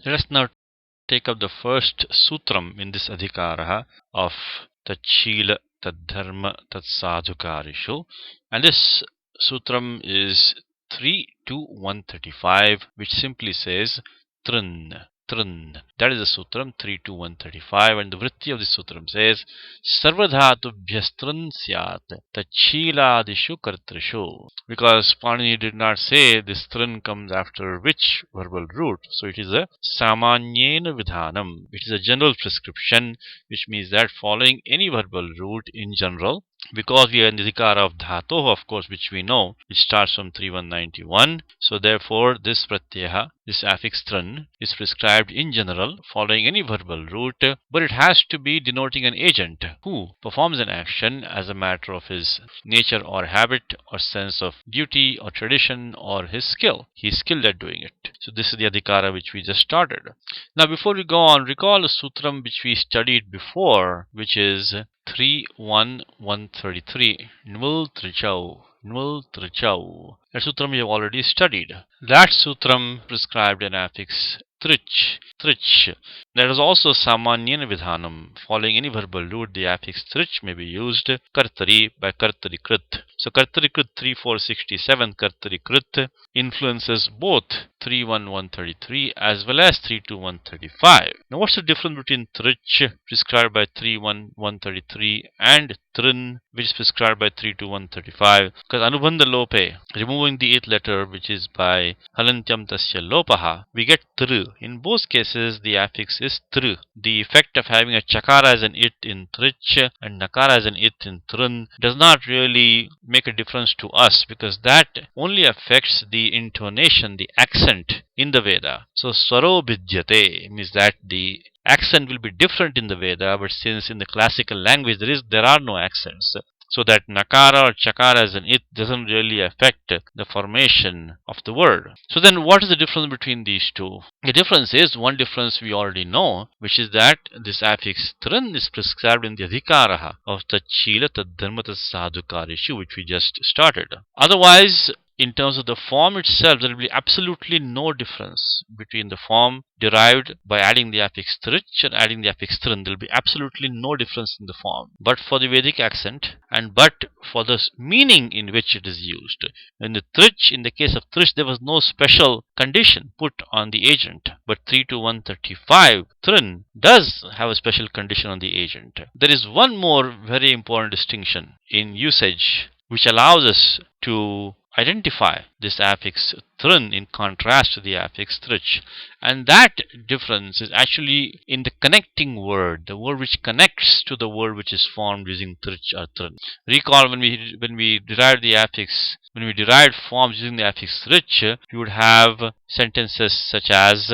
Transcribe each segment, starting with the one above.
Let us now take up the first sutram in this adhikara of Tachila, Tadharma, Tatsadhukarishu. And this sutram is 3 to 135, which simply says Trin. Trin. That is the sutram 3 to 135, and the vritti of this sutram says Sarvadhatubhyastrin syat Tachiladishu kartrishu. Because Panini did not say this trin comes after which verbal root, so it is a samanyena vidhanam. It is a general prescription, which means that following any verbal root in general, because we are in the dhikara of dhatoh, of course, which we know, which starts from 3191. So therefore, this pratyaha, this affix tran, is prescribed in general following any verbal root, but it has to be denoting an agent who performs an action as a matter of his nature or habit or sense of duty or tradition or his skill. He is skilled at doing it. So this is the adhikara which we just started. Now before we go on, recall a sutram which we studied before, which is 3.1.133, Nvul Trichau. Nvul Trichau. That sutram we have already studied. That sutram prescribed an affix trich. Trich. There is also samanyena vidhanam. Following any verbal root, the affix trich may be used kartari by kartari krit. So kartari krit 3467 kartari krit influences both 3.1.133 as well as 3.2.135. Now what's the difference between trich prescribed by 3.1.133 and trin which is prescribed by 3.2.135? Because anubandha lope, removing the eighth letter which is by halantyam tasya lopaha, we get tr. In both cases the affix is tr. The effect of having a chakara as an it in trich and nakara as an it in trin does not really make a difference to us, because that only affects the intonation, the accent in the Veda. So swaro bhidyate means that the accent will be different in the Veda, but since in the classical language there are no accents, so that nakara or chakara as an it doesn't really affect the formation of the word. So then what is the difference between these two? The difference is, one difference we already know, which is that this affix tran is prescribed in the adhikara of Tachila, Tadharma, Tatsadhukarishu, which we just started. Otherwise, in terms of the form itself, there will be absolutely no difference between the form derived by adding the affix trich and adding the affix tran. There will be absolutely no difference in the form, but for the Vedic accent and but for the meaning in which it is used. In the trich, in the case of trich, there was no special condition put on the agent, but 3.2.135 tran does have a special condition on the agent. There is one more very important distinction in usage which allows us to identify this affix tran in contrast to the affix trich, and that difference is actually in the connecting word, the word which connects to the word which is formed using trich or tran. Recall when we derived the affix, when we derived forms using the affix trich, you would have sentences such as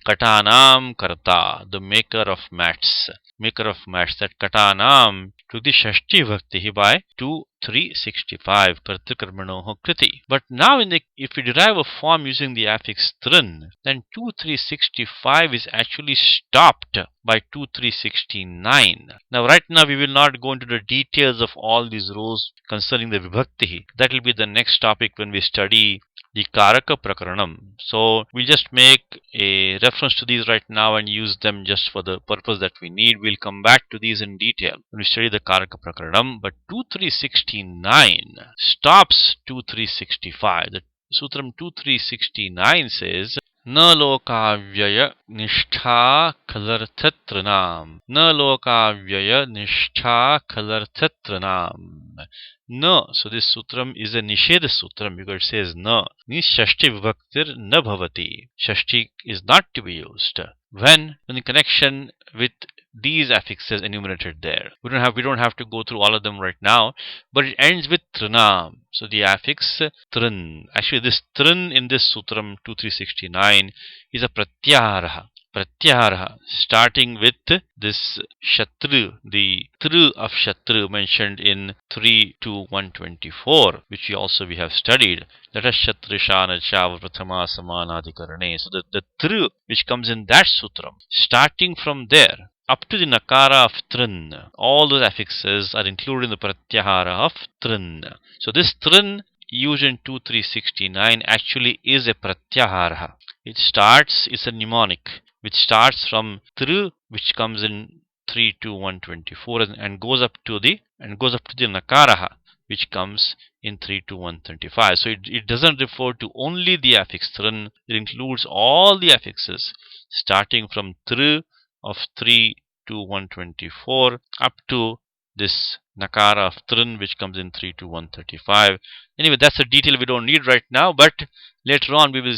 Katanam Karta, the maker of mats. Maker of mats. That Katanam took the Shashti Bhakti by 2.365 Kartakarmanoho Kriti. But now if we derive a form using the affix tran, then 2.365 is actually stopped by 2.369. Now right now we will not go into the details of all these rules concerning the Vibhakti. That will be the next topic when we study the Karaka Prakaranam. So we'll just make a reference to these right now and use them just for the purpose that we need. We'll come back to these in detail when we study the Karaka Prakaranam. But 2.369 stops 2.365. The Sutram 2.369 says, Na lokavyaya nishtha kalarthatranam. Na lokavyaya nishtha kalarthatranam. Na. So this sutram is a nisheda sutram because it says na. Means shashti vibhaktir na bhavati. Shashti is not to be used when in connection with these affixes enumerated there. We don't have to go through all of them right now, but it ends with tranam. So the affix tran. Actually, this tran in this sutram 2.369 is a pratyahara. Pratyahara, starting with this Shatru, the Tru of Shatru mentioned in 3.2.124, which we have studied. Let us Shatrishana Chava Prathama Samanadikarane. So the Tru which comes in that sutram, starting from there up to the nakara of tran, all those affixes are included in the pratyahara of tran. So this tran used in 2.369 actually is a pratyahara. It starts, it's a mnemonic. which starts from tr, which comes in 3 to 124 and goes up to the nakaraha, which comes in 3 to 135. So it doesn't refer to only the affix tran, it includes all the affixes starting from tr of 3 to 124 up to this nakara of tran, which comes in 3 to 135. Anyway, that's a detail we don't need right now, but later on we will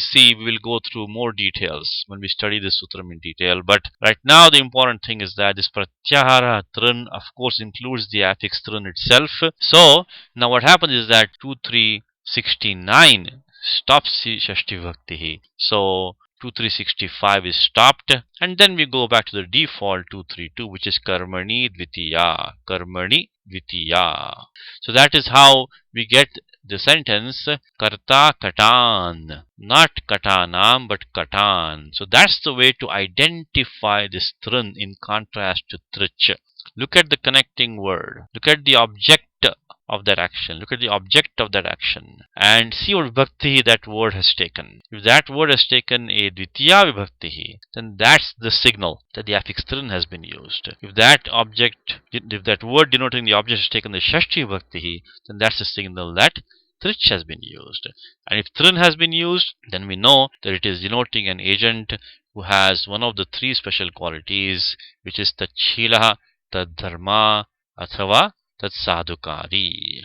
go through more details when we study this sutram in detail. But right now the important thing is that this pratyahara tran of course includes the affix tran itself. So now what happens is that 2369 stops Shashti Vibhakti. So 2365 is stopped, and then we go back to the default 232, which is Karmani Dvitiya. Karmani Dvitiya. So that is how we get the sentence Karta Katan. Not Katanam, but Katan. So that's the way to identify this tran in contrast to trich. Look at the connecting word. Look at the object of that action. Look at the object of that action and see what vibhakti that word has taken. If that word has taken a dvitiya vibhakti, then that's the signal that the affix tran has been used. If that word denoting the object has taken the shashti vibhakti, then that's the signal that trich has been used. And if tran has been used, then we know that it is denoting an agent who has one of the three special qualities, which is tachila, tadharma, athava tat sadhukari.